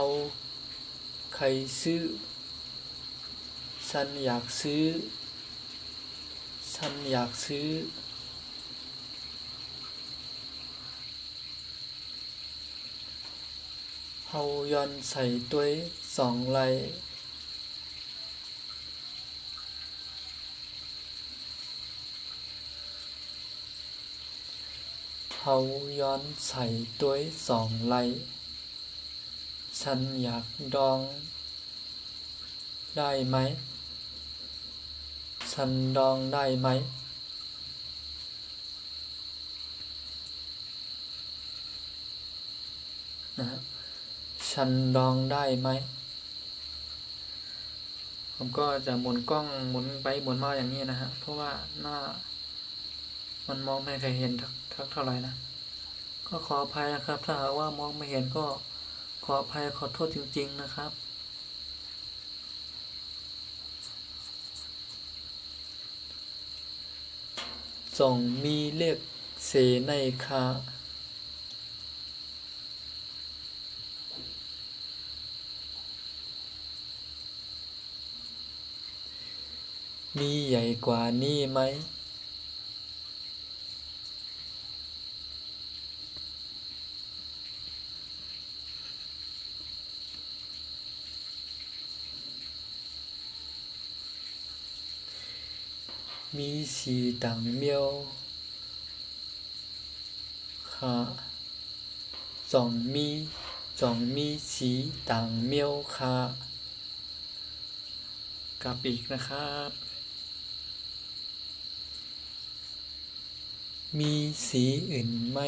าใครซื้อฉันอยากซื้อฉันอยากซื้อเฮาย้อนใส่ตัวยสองไหล่เฮาย้อนใส่ตัวยสองไหล่ฉันอยากดองได้ไหมฉันดองได้ไหมนะฮะฉันดองได้ไหมผมก็จะหมุนกล้องหมุนไปหมุนมาอย่างนี้นะฮะเพราะว่าหน้ามันมองไม่เคยเห็นทักเท่าไหร่นะก็ขออภัยนะครับถ้าหากว่ามองไม่เห็นก็ขออภัยขอโทษจริงๆนะครับจงมีเลขเสในคามีใหญ่กว่านี้ไหมมีสีต่างเมียวค่ะจงมีสีต่างเมียวค่ะกลับอีกนะครับมีสีอื่นไหม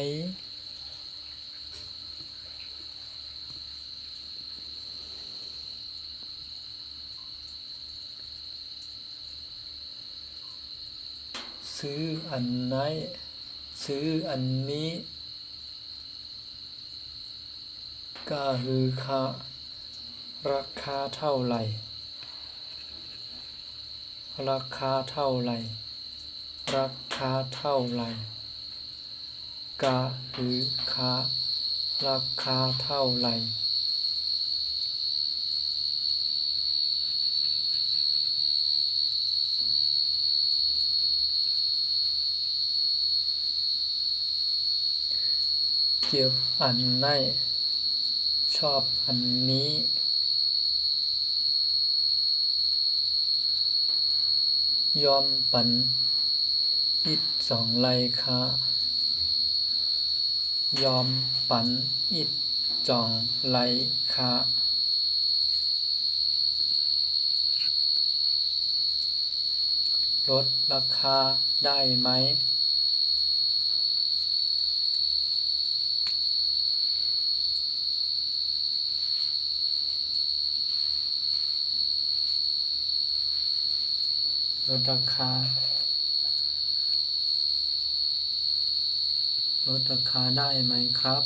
ซื้ออันไหนซื้ออันนี้ก็คือค่ะราคาเท่าไหร่ราคาเท่าไหร่ราคาเท่าไหร่ก็คือค่ะราคาเท่าไหร่เก็บอันไหนชอบอันนี้ยอมปันอิดสองไหลค่ะยอมปันอิดจองไหลค่ะลดราคาได้ไหมลดราคาได้ไหมครับ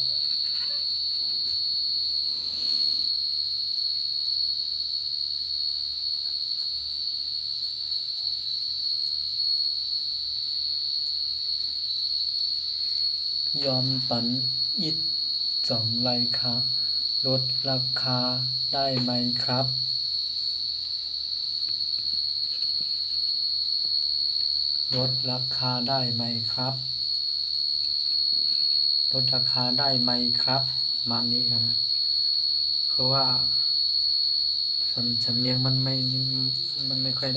ยอมปันอิดสองไหลค่ะลดราคาได้ไหมครับลดราคาได้ไหมครับลดราคาได้ไหมครับมานี้กันนะเพราะว่าสำเนียงมันไม่ค่อย